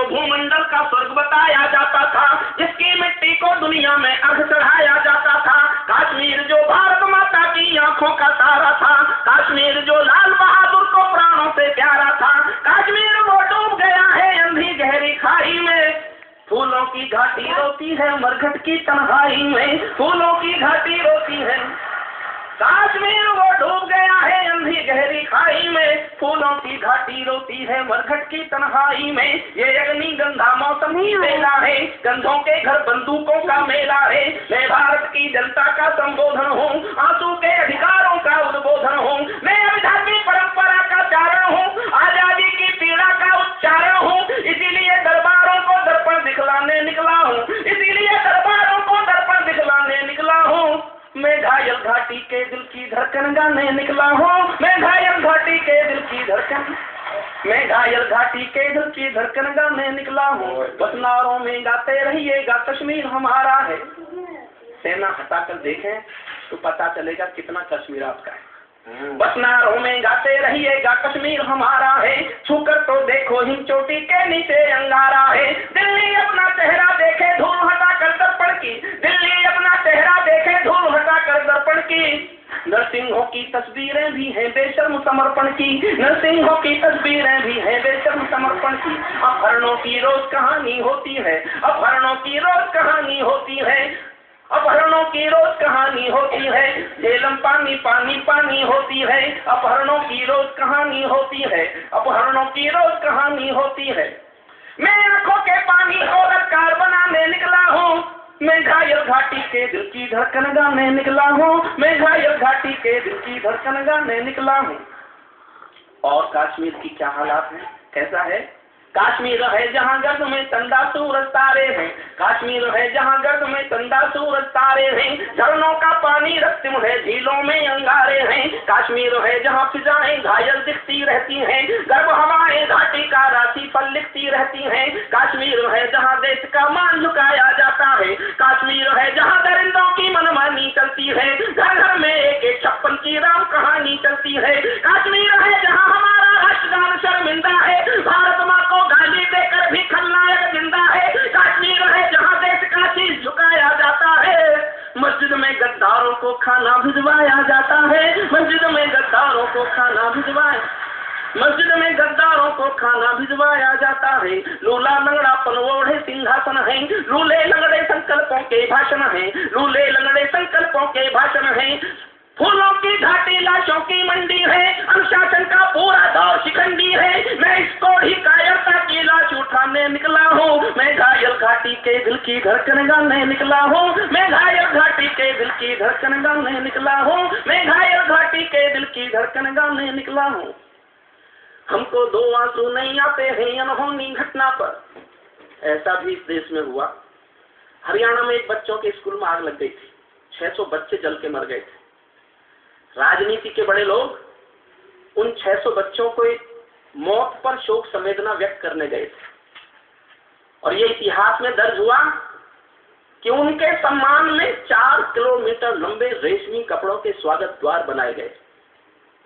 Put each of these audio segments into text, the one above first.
भूमंडल का स्वर्ग बताया जाता था, जिसकी मिट्टी को दुनिया में अर्घ चढ़ाया जाता था। कश्मीर जो भारत माता की आंखों का तारा था, कश्मीर जो लाल बहादुर को प्राणों से प्यारा था, कश्मीर वो डूब गया है अंधी गहरी खाई में। फूलों की घाटी रोती है मरघट की तन्हाई में, फूलों की घाटी रोती है। कश्मीर वो डूब गया है अंधी गहरी खाई में, फूलों की घाटी रोती है मरघट की तन्हाई में। ये अग्नि गंधा मौसमी मेला है, गंधों के घर बंदूकों का मेला है। मैं भारत की जनता का संबोधन हूँ, आंसू के अधिकारों का उद्बोधन हूँ। मैं अविधा की परंपरा का चारण हूँ, आजादी की पीड़ा का उच्चारण हूँ। इसीलिए दरबारों को दर्पण दिखलाने निकला हूँ, इसीलिए दरबारों को दर्पण दिखलाने निकला हूँ। मैं घायल घाटी के दिल की धड़कन गाने निकला हूँ, मैं घायल घाटी के दिल की धड़कन, मैं घायल घाटी के दिल की धड़कन गाने निकला हूँ। बस नारों में गाते रहिएगा कश्मीर हमारा है। सेना हटाकर देखें तो पता चलेगा कितना कश्मीर आपका है। बस नारों में गाते रहिएगा कश्मीर हमारा है, छूकर तो देखो हिम चोटी के नीचे अंगारा है। दिल्ली अपना चेहरा देखे धूल हटाकर दर्पण की, दिल्ली अपना चेहरा देखे धूल हटाकर दर्पण की। नरसिंहों की तस्वीरें भी हैं बेशर्म समर्पण की, नरसिंहों की तस्वीरें भी हैं बेशर्म समर्पण की। अपहरणों की रोज कहानी होती है, अपहरणों की रोज कहानी होती है, अपहरणों की रोज कहानी होती है। झेलम पानी पानी पानी होती है, अपहरणों की रोज कहानी होती है, अपहरणों की रोज कहानी होती है। मैं आंखों के पानी को रफ्तार बनाने निकला हूँ, मैं घायल घाटी के दिल की धड़कन गाने निकला हूँ, मैं घायल घाटी के दिल की धड़कन गाने निकला हूँ। और कश्मीर की क्या हालात है, कैसा है? कश्मीर है जहाँ गर्द में चंदा सूरज तारे हैं, कश्मीर है जहाँ गर्द में चंदा सूरज तारे हैं। झरनों का पानी रक्तिम है, झीलों में अंगारे हैं। कश्मीर है जहाँ फिजाएं घायल दिखती रहती हैं, गर्भ हवाएं घाटी का राशि फल लिखती रहती हैं। कश्मीर है जहाँ देश का मान झुकाया जाता है, कश्मीर है जहाँ दरिंदों की मनमानी चलती है, घर घर में एक 56 की राम कहानी चलती है। कश्मीर है जहाँ हमारा राष्ट्रगान शर्मिंदा है, भारत माँ को गाली देकर भी खलनायक जिंदा है। कश्मीर है जहाँ देश का शीश झुकाया जाता है, मस्जिद में गद्दारों को खाना भिजवाया जाता है, मस्जिद में गद्दारों को खाना भिजवाया, मस्जिद में गद्दारों को खाना भिजवाया जाता है। लूला लंगड़ा पनवोढ़े सिंहासन है, लूले लंगड़े संकल्पों के भाषण है, लूले लंगड़े संकल्पों के भाषण है। फूलों की घाटी लाशों की मंडी है, अनुशासन का पूरा दौर शिखंडी है। मैं इसको ही कायरता की लाश उठाने निकला हूँ, मैं घायल घाटी के दिल की धड़कन गाने निकला हूँ, मैं घायल घाटी के दिल की धड़कन गाने निकला हूँ, मैं घायल घाटी के दिल की धड़कन गाने निकला हूँ। हमको दो आंसू नहीं आते हैं अनहोनी घटना पर। ऐसा भी इस देश में हुआ। हरियाणा में एक बच्चों के स्कूल में आग लग गई थी, 600 बच्चे जल के मर गए थे। राजनीति के बड़े लोग उन 600 बच्चों को मौत पर शोक संवेदना व्यक्त करने गए थे, और ये इतिहास में दर्ज हुआ कि उनके सम्मान में 4 किलोमीटर लंबे रेशमी कपड़ों के स्वागत द्वार बनाए गए।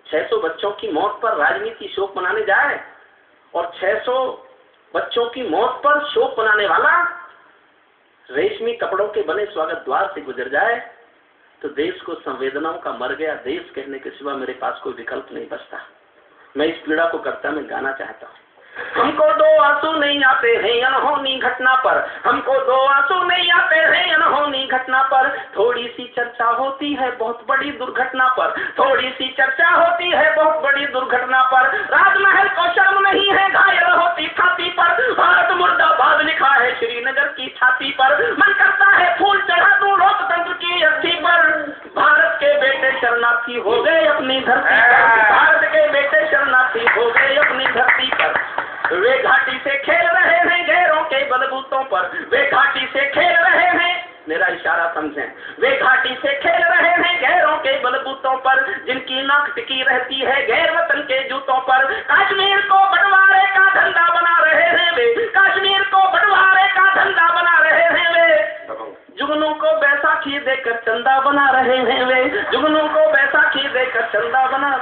600 बच्चों की मौत पर राजनीति शोक मनाने जाए और 600 बच्चों की मौत पर शोक मनाने वाला रेशमी कपड़ों के बने स्वागत द्वार से गुजर जाए तो देश को संवेदनाओं का मर गया देश कहने के सिवा मेरे पास कोई विकल्प नहीं बचता। मैं इस पीड़ा को करता मैं गाना चाहता हूँ। हमको दो आंसू नहीं आते हैं अनहोनी घटना पर, हमको दो आंसू नहीं आते हैं अनहोनी घटना पर। थोड़ी सी चर्चा होती है बहुत बड़ी दुर्घटना पर, थोड़ी सी चर्चा होती है बहुत बड़ी दुर्घटना पर। राजमहल को शर्म नहीं है घायल होती छाती पर, भारत मुर्दाबाद लिखा है श्रीनगर की छाती पर। मन करता है फूल चढ़ा दूं लोकतंत्र की अस्थि पर। भारत के बेटे शरणार्थी हो गए अपनी धरती पर, भारत के बेटे शरणार्थी हो गए अपनी धरती पर। वे घाटी से खेल रहे हैं गैरों के बलबूतों पर, वे घाटी से खेल रहे हैं, मेरा इशारा समझें, वे घाटी से खेल रहे हैं गैरों के बलबूतों पर, जिनकी नाक टिकी रहती है गैर वतन के जूतों पर। कश्मीर को बंटवारे का धंधा बना रहे हैं वे, कश्मीर को बंटवारे का धंधा बना रहे हैं वे। जुगनू को बैसाखी देकर चंदा बना रहे हैं वे, जुगनू को बैसाखी देकर चंदा बना।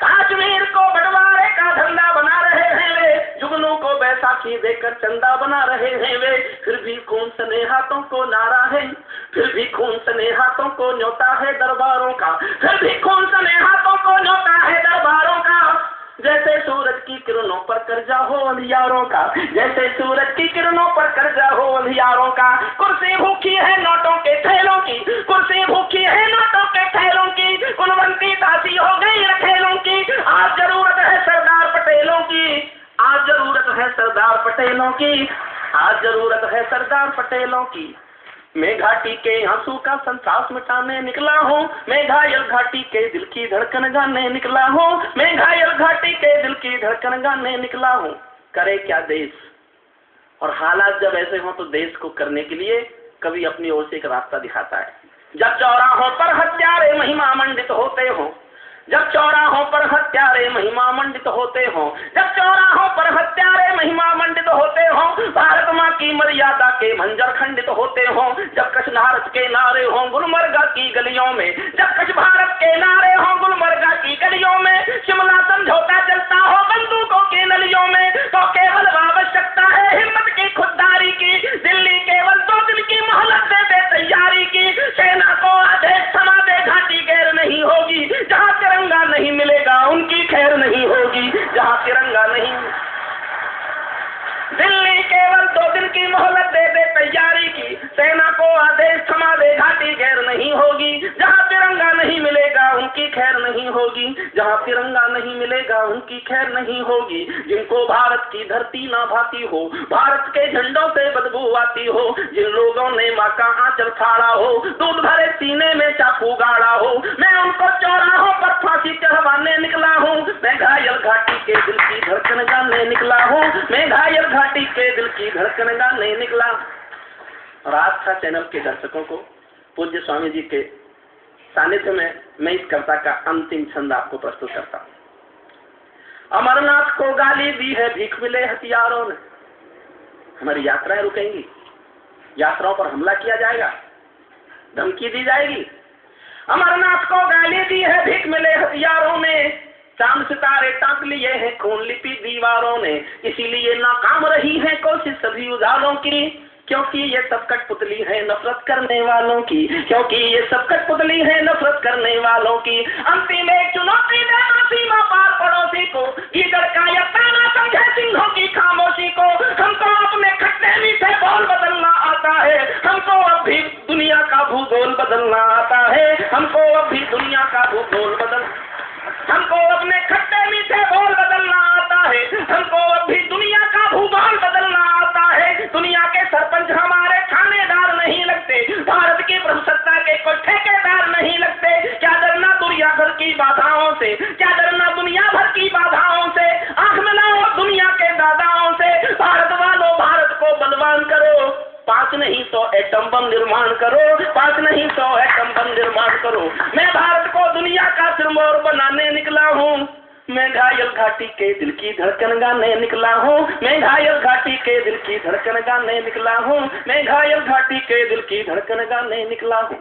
कश्मीर को बंटवारे का धंधा बना रहे हैं वे, जुगनू को बैसाखी राखी देकर चंदा बना रहे हैं वे, फिर भी खून सने हाथों को नारा है, फिर भी खून सने हाथों को न्योता है दरबारों का, फिर भी खून सने हाथों को न्योता है दरबारों का। जैसे सूरज की किरणों पर कर्जा हो अंधियारों का, जैसे सूरज की किरणों पर कर्जा हो अंधियारों का। कुर्सी भूखी है नोटों के थैलों की, कुर्सी भूखी है नोटों के थैलों की, कुलवंती दासी हो गई रखेलों की। आज जरूरत है सरदार पटेलों की, आज जरूरत है सरदार पटेलों की, आज जरूरत है सरदार पटेलों की। मैं घाटी के आंसू का संसास मिटाने निकला हूँ, मैं घायल घाटी के दिल की धड़कन गाने निकला हूँ, मैं घायल घाटी के दिल की धड़कन गाने निकला हूँ। करे क्या देश, और हालात जब ऐसे हों तो देश को करने के लिए कभी अपनी ओर से एक रास्ता दिखाता है। जब चौराहों पर हत्यारे महिमा मंडित होते हों, जब चौराहों पर हत्यारे महिमा मंडित होते हों, जब चौराहों पर हत्यारे महिमा मंडित होते हों, भारत माँ की मर्यादा के मंजर खंडित होते हों, जब कच्छ भारत के नारे हों गुलमर्गा की गलियों में, जब कच्छ भारत के नारे हों गुलमर्गा की गलियों में, शिमला समझौता चलता हो बंदूकों के नलियों में, तो केवल आवश्यकता है हिम्मत की, खुददारी की। दिल्ली केवल 2 दिन की मोहलत दे दे तैयारी की, सेना को आदेश थमा दे, घाटी गैर नहीं होगी। जहाँ तिरंगा नहीं मिलेगा उनकी खैर नहीं होगी, जहाँ तिरंगा नहीं। दिल्ली केवल 2 दिन की मोहलत दे दे तैयारी की, सेना को आदेश थमा दे, घाटी गैर नहीं होगी। जहाँ तिरंगा नहीं मिलेगा उनकी खैर नहीं होगी, जहाँ तिरंगा नहीं मिलेगा उनकी खैर नहीं होगी। जिनको भारत की धरती ना भाती हो, भारत के झंडों से बदबू आती हो, जिन लोगों ने माँ का आंचल फाड़ा हो, दूध भरे सीने में चाकू गाड़ा हो, मैं उनको चौराहों पर फांसी चढ़वाने निकला हूँ। मैं घायल घाटी के दिल की धड़कन गाने निकला हूँ, मैं घायल घाटी के दिल की धड़कन गाने निकला। और आस्था चैनल के दर्शकों को पूज्य स्वामी जी के सानिध्य में मैं इस कविता का अंतिम छंद आपको प्रस्तुत करता हूँ। अमरनाथ को गाली दी है भीख मिले हथियारों ने, हमारी यात्राएं रुकेंगी, यात्राओं पर हमला किया जाएगा, धमकी दी जाएगी। अमरनाथ को गाली दी है भीख मिले हथियारों ने, चांद सितारे टांक लिए हैं खून लिपि दीवारों ने, इसीलिए नाकाम रही है कोशिश सभी उजालों की, क्योंकि ये सब कठपुतली है नफरत करने वालों की, क्योंकि ये सब कठपुतली है नफरत करने वालों की। अंतिम एक चुनौती देना सीमा पार पड़ोसी को, ईगड़ का ये ताना समझे सिंहों की खामोशी को। हमको अपने खट्टे मीठे बोल बदलना आता है, हमको अब भी दुनिया का भूगोल बदलना आता है, हमको अब भी दुनिया का भूगोल हमको अपने खट्टे मीठे बोल बदलना आता है, हमको अब भी दुनिया का भूगोल बदलना आता है। दुनिया के सरपंच हमारे थानेदार नहीं लगते, भारत की प्रभुसत्ता के कोई ठेकेदार नहीं लगते। क्या डरना दुनिया भर की बाधाओं से, क्या डरना दुनिया भर की बाधाओं से, आंख मिलाओ दुनिया के दादाओं से। भारत वालों भारत को बलवान करो, 5 नहीं 100 एटम बम निर्माण करो, 5 नहीं 100 एटम बम निर्माण करो। मैं भारत को दुनिया का सिरमौर बनाने निकला हूँ, मैं घायल घाटी के दिल की धड़कन गाने निकला हूँ, मैं घायल घाटी के दिल की धड़कन गाने निकला हूँ, मैं घायल घाटी के दिल की धड़कन गाने निकला हूँ।